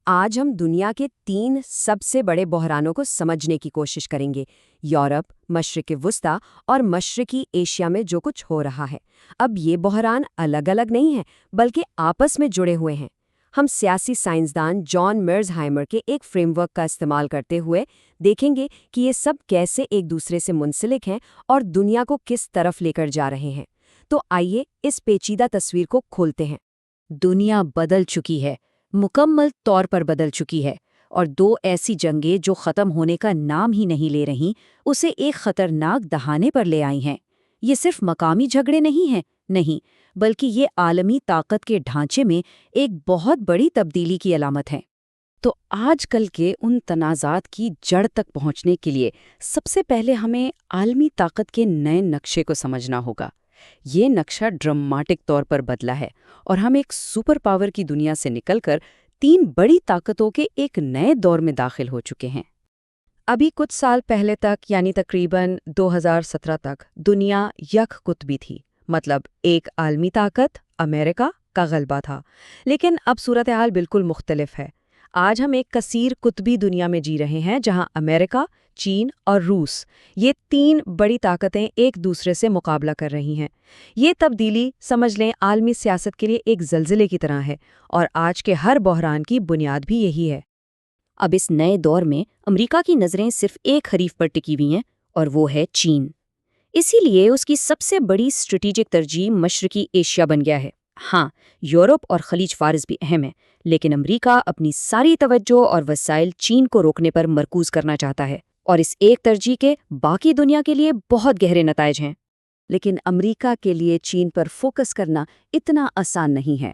آج ہم دنیا کے 3 سب سے بڑے بحرانوں کو سمجھنے کی کوشش کریں گے: یورپ، مشرق وسطیٰ اور مشرقی ایشیا میں جو کچھ ہو رہا ہے۔ اب یہ بحران الگ الگ نہیں ہیں بلکہ آپس میں جڑے ہوئے ہیں۔ ہم سیاسی سائنسدان جان میرزہائمر کے ایک فریم ورک کا استعمال کرتے ہوئے دیکھیں گے کہ یہ سب کیسے ایک دوسرے سے منسلک ہیں اور دنیا کو کس طرف لے کر جا رہے ہیں۔ تو آئیے اس پیچیدہ تصویر کو کھولتے ہیں۔ دنیا بدل چکی ہے، مکمل طور پر بدل چکی ہے، اور 2 ایسی جنگیں جو ختم ہونے کا نام ہی نہیں لے رہیں اسے ایک خطرناک دہانے پر لے آئی ہیں۔ یہ صرف مقامی جھگڑے نہیں ہیں، نہیں، بلکہ یہ عالمی طاقت کے ڈھانچے میں ایک بہت بڑی تبدیلی کی علامت ہے۔ تو آج کل کے ان تنازعات کی جڑ تک پہنچنے کے لیے سب سے پہلے ہمیں عالمی طاقت کے نئے نقشے کو سمجھنا ہوگا۔ یہ نقشہ ڈراماٹک طور پر بدلا ہے اور ہم ایک سپر پاور کی دنیا سے نکل کر 3 بڑی طاقتوں کے ایک نئے دور میں داخل ہو چکے ہیں۔ ابھی کچھ سال پہلے تک یعنی تقریباً 2017 تک دنیا یک قطبی تھی، مطلب ایک عالمی طاقت امریکہ کا غلبہ تھا۔ لیکن اب صورتحال بالکل مختلف ہے۔ آج ہم ایک کثیر قطبی دنیا میں جی رہے ہیں جہاں امریکہ، چین اور روس، یہ 3 بڑی طاقتیں ایک دوسرے سے مقابلہ کر رہی ہیں۔ یہ تبدیلی سمجھ لیں عالمی سیاست کے لیے ایک زلزلے کی طرح ہے، اور آج کے ہر بحران کی بنیاد بھی یہی ہے۔ اب اس نئے دور میں امریکہ کی نظریں صرف ایک حریف پر ٹکی ہوئی ہیں، اور وہ ہے چین۔ اسی لیے اس کی سب سے بڑی اسٹریٹجک ترجیح مشرقی ایشیا بن گیا ہے۔ ہاں، یورپ اور خلیج فارس بھی اہم ہیں، لیکن امریکہ اپنی ساری توجہ اور وسائل چین کو روکنے پر مرکوز کرنا چاہتا ہے، اور اس ایک ترجیح کے باقی دنیا کے لیے بہت گہرے نتائج ہیں۔ لیکن امریکہ کے لیے چین پر فوکس کرنا اتنا آسان نہیں ہے۔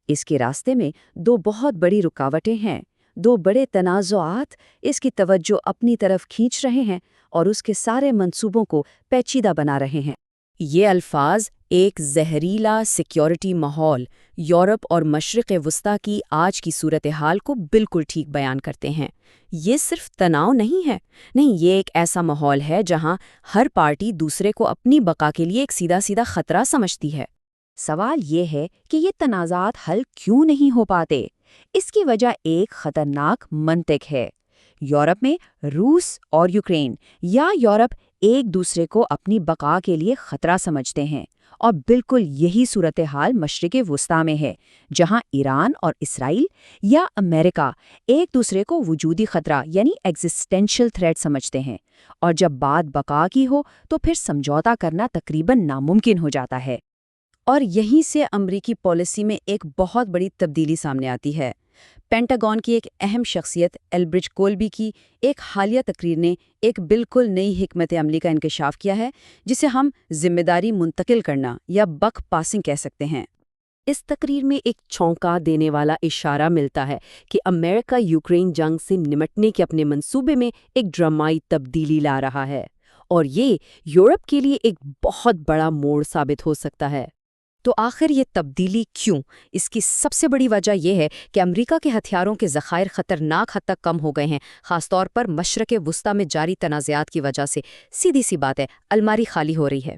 اس کے راستے میں 2 بہت بڑی رکاوٹیں ہیں۔ 2 بڑے تنازعات اس کی توجہ اپنی طرف کھینچ رہے ہیں اور اس کے سارے منصوبوں کو پیچیدہ بنا رہے ہیں۔ یہ الفاظ ایک زہریلا سیکیورٹی ماحول، یورپ اور مشرق وسطیٰ کی آج کی صورتحال کو بالکل ٹھیک بیان کرتے ہیں۔ یہ صرف تناؤ نہیں ہے، نہیں، یہ ایک ایسا ماحول ہے جہاں ہر پارٹی دوسرے کو اپنی بقا کے لیے ایک سیدھا سیدھا خطرہ سمجھتی ہے۔ سوال یہ ہے کہ یہ تنازعات حل کیوں نہیں ہو پاتے؟ اس کی وجہ ایک خطرناک منطق ہے۔ یورپ میں روس اور یوکرین یا یورپ ایک دوسرے کو اپنی بقا کے لیے خطرہ سمجھتے ہیں، اور بالکل یہی صورتحال مشرق وسطیٰ میں ہے، جہاں ایران اور اسرائیل یا امریکہ ایک دوسرے کو وجودی خطرہ یعنی ایگزسٹینشل تھریٹ سمجھتے ہیں، اور جب بات بقا کی ہو تو پھر سمجھوتا کرنا تقریباً ناممکن ہو جاتا ہے۔ اور یہیں سے امریکی پالیسی میں ایک بہت بڑی تبدیلی سامنے آتی ہے۔ پینٹاگون کی ایک اہم شخصیت ایلبرٹ کولبی کی ایک حالیہ تقریر نے ایک بالکل نئی حکمت عملی کا انکشاف کیا ہے، جسے ہم ذمہ داری منتقل کرنا یا بک پاسنگ کہہ سکتے ہیں۔ اس تقریر میں ایک چونکا دینے والا اشارہ ملتا ہے کہ امریکہ یوکرین جنگ سے نمٹنے کے اپنے منصوبے میں ایک ڈرامائی تبدیلی لا رہا ہے، اور یہ یورپ کے لیے ایک بہت بڑا موڑ ثابت ہو سکتا ہے۔ تو آخر یہ تبدیلی کیوں؟ اس کی سب سے بڑی وجہ یہ ہے کہ امریکہ کے ہتھیاروں کے ذخائر خطرناک حد تک کم ہو گئے ہیں، خاص طور پر مشرق وسطیٰ میں جاری تنازعات کی وجہ سے۔ سیدھی سی بات ہے، الماری خالی ہو رہی ہے۔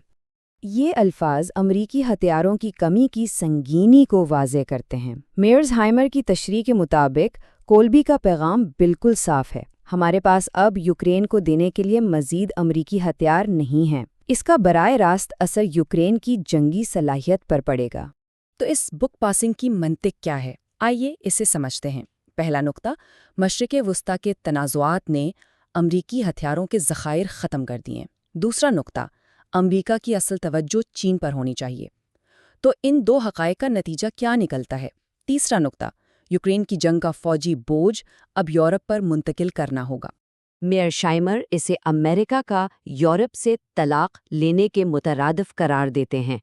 یہ الفاظ امریکی ہتھیاروں کی کمی کی سنگینی کو واضح کرتے ہیں۔ میرزہائمر کی تشریح کے مطابق کولبی کا پیغام بالکل صاف ہے: ہمارے پاس اب یوکرین کو دینے کے لیے مزید امریکی ہتھیار نہیں ہیں۔ اس کا براہ راست اثر یوکرین کی جنگی صلاحیت پر پڑے گا۔ تو اس بک پاسنگ کی منطق کیا ہے؟ آئیے اسے سمجھتے ہیں۔ پہلا نقطہ، مشرق وسطیٰ کے تنازعات نے امریکی ہتھیاروں کے ذخائر ختم کر دیے۔ دوسرا نقطہ، امریکہ کی اصل توجہ چین پر ہونی چاہیے۔ تو ان 2 حقائق کا نتیجہ کیا نکلتا ہے؟ تیسرا نقطہ، یوکرین کی جنگ کا فوجی بوجھ اب یورپ پر منتقل کرنا ہوگا۔ میرزہائمر اسے امریکہ کا یورپ سے طلاق لینے کے مترادف قرار دیتے ہیں۔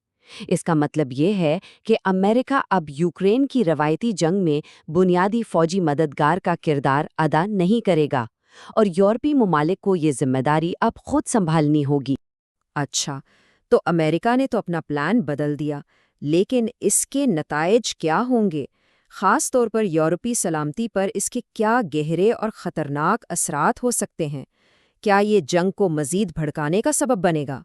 اس کا مطلب یہ ہے کہ امریکہ اب یوکرین کی روایتی جنگ میں بنیادی فوجی مددگار کا کردار ادا نہیں کرے گا، اور یورپی ممالک کو یہ ذمہ داری اب خود سنبھالنی ہوگی۔ اچھا، تو امریکہ نے تو اپنا پلان بدل دیا، لیکن اس کے نتائج کیا ہوں گے؟ خاص طور پر یورپی سلامتی پر اس کے کیا گہرے اور خطرناک اثرات ہو سکتے ہیں؟ کیا یہ جنگ کو مزید بھڑکانے کا سبب بنے گا؟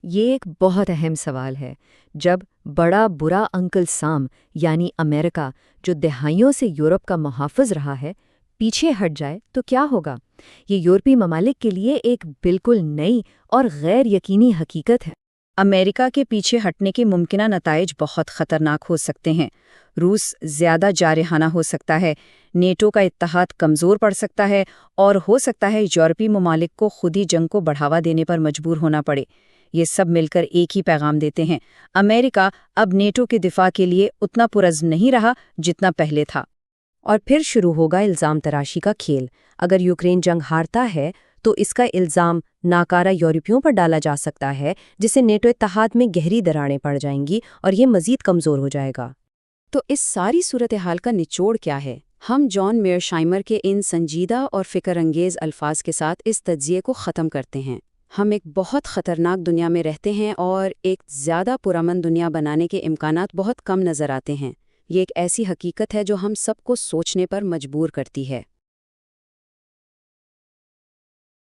یہ ایک بہت اہم سوال ہے۔ جب بڑا برا انکل سام یعنی امریکہ، جو دہائیوں سے یورپ کا محافظ رہا ہے، پیچھے ہٹ جائے تو کیا ہوگا؟ یہ یورپی ممالک کے لیے ایک بالکل نئی اور غیر یقینی حقیقت ہے۔ امریکہ کے پیچھے ہٹنے کے ممکنہ نتائج بہت خطرناک ہو سکتے ہیں۔ روس زیادہ جارحانہ ہو سکتا ہے، نیٹو کا اتحاد کمزور پڑ سکتا ہے، اور ہو سکتا ہے یورپی ممالک کو خود ہی جنگ کو بڑھاوا دینے پر مجبور ہونا پڑے۔ یہ سب مل کر ایک ہی پیغام دیتے ہیں: امریکہ اب نیٹو کے دفاع کے لیے اتنا پرعزم نہیں رہا جتنا پہلے تھا۔ اور پھر شروع ہوگا الزام تراشی کا کھیل۔ اگر یوکرین جنگ ہارتا ہے تو اس کا الزام ناکارہ یورپیوں پر ڈالا جا سکتا ہے، جس سے نیٹو اتحاد میں گہری دراڑیں پڑ جائیں گی اور یہ مزید کمزور ہو جائے گا۔ تو اس ساری صورتحال کا نچوڑ کیا ہے؟ ہم جان میئرشائمر کے ان سنجیدہ اور فکر انگیز الفاظ کے ساتھ اس تجزیے کو ختم کرتے ہیں۔ ہم ایک بہت خطرناک دنیا میں رہتے ہیں اور ایک زیادہ پرامن دنیا بنانے کے امکانات بہت کم نظر آتے ہیں۔ یہ ایک ایسی حقیقت ہے جو ہم سب کو سوچنے پر مجبور کرتی ہے۔